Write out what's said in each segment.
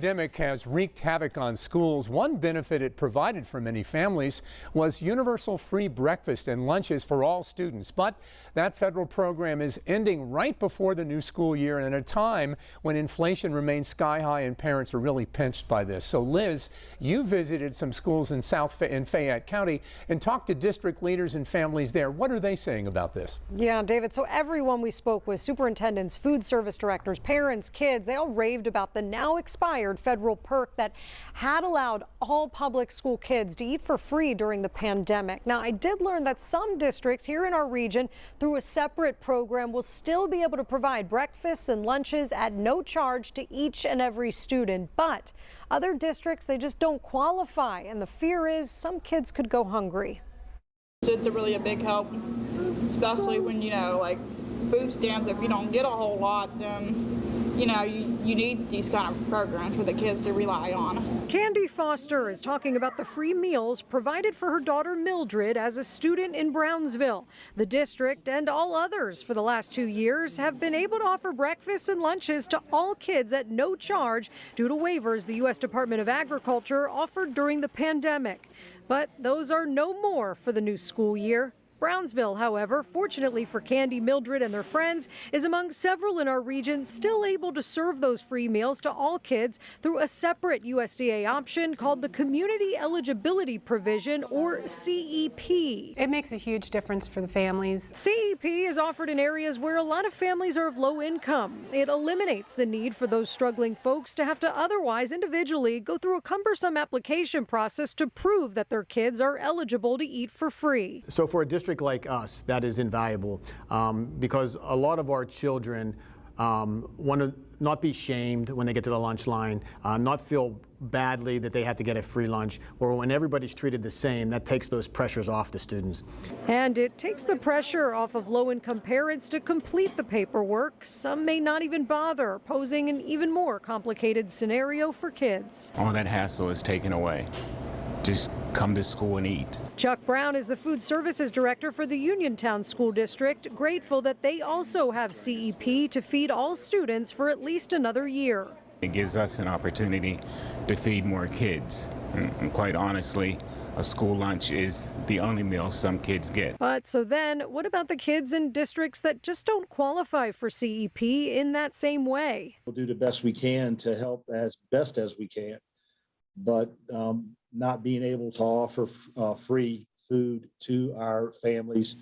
The pandemic has wreaked havoc on schools. One benefit it provided for many families was universal free breakfast and lunches for all students. But that federal program is ending right before the new school year and at a time when inflation remains sky high and parents are really pinched by this. So Liz, you visited some schools in Fayette County and talked to district leaders and families there. What are they saying about this? Yeah, David, so everyone we spoke with, superintendents, food service directors, parents, kids, they all raved about the now expired federal perk that had allowed all public school kids to eat for free during the pandemic. Now, I did learn that some districts here in our region, through a separate program, will still be able to provide breakfasts and lunches at no charge to each and every student. But other districts, they just don't qualify. And the fear is some kids could go hungry. It's really a big help, especially when, like food stamps, if you don't get a whole lot, then you need these kind of programs for the kids to rely on. Candy Foster is talking about the free meals provided for her daughter Mildred as a student in Brownsville. The district and all others for the last 2 years have been able to offer breakfasts and lunches to all kids at no charge due to waivers the U.S. Department of Agriculture offered during the pandemic. But those are no more for the new school year. Brownsville, however, fortunately for Candy, Mildred, and their friends, is among several in our region still able to serve those free meals to all kids through a separate USDA option called the Community Eligibility Provision, or CEP. It makes a huge difference for the families. CEP is offered in areas where a lot of families are of low income. It eliminates the need for those struggling folks to have to otherwise individually go through a cumbersome application process to prove that their kids are eligible to eat for free. So for a district like us, that is invaluable because a lot of our children want to not be shamed when they get to the lunch line, not feel badly that they had to get a free lunch, or when everybody's treated the same, that takes those pressures off the students. And it takes the pressure off of low-income parents to complete the paperwork. Some may not even bother, posing an even more complicated scenario for kids. All that hassle is taken away. Just come to school and eat. Chuck Brown is the food services director for the Uniontown School District, grateful that they also have CEP to feed all students for at least another year. It gives us an opportunity to feed more kids. And quite honestly, a school lunch is the only meal some kids get. But so then, what about the kids in districts that just don't qualify for CEP in that same way? We'll do the best we can to help as best as we can, but not being able to offer free food to our families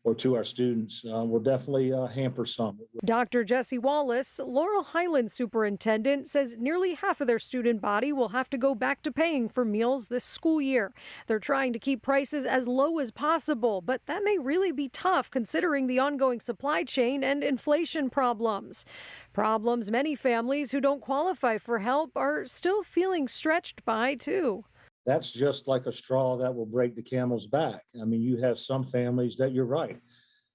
or to our students will definitely hamper some. Dr. Jesse Wallace, Laurel Highlands superintendent, says nearly half of their student body will have to go back to paying for meals this school year. They're trying to keep prices as low as possible, but that may really be tough considering the ongoing supply chain and inflation problems. Problems many families who don't qualify for help are still feeling stretched by, too. That's just like a straw that will break the camel's back. I mean, you have some families that you're right.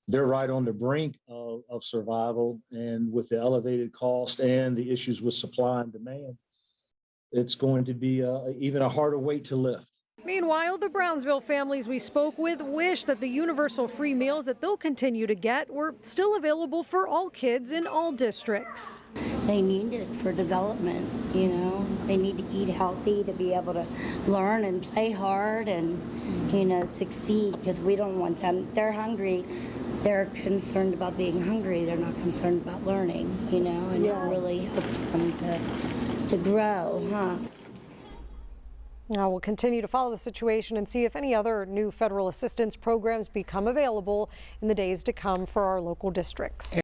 They're right on the brink of survival, and with the elevated cost and the issues with supply and demand, it's going to be even a harder weight to lift. Meanwhile, the Brownsville families we spoke with wish that the universal free meals that they'll continue to get were still available for all kids in all districts. They need it for development, They need to eat healthy to be able to learn and play hard and, succeed, because we don't want them. They're hungry. They're concerned about being hungry. They're not concerned about learning, and it really helps them to grow, huh? Now we'll continue to follow the situation and see if any other new federal assistance programs become available in the days to come for our local districts.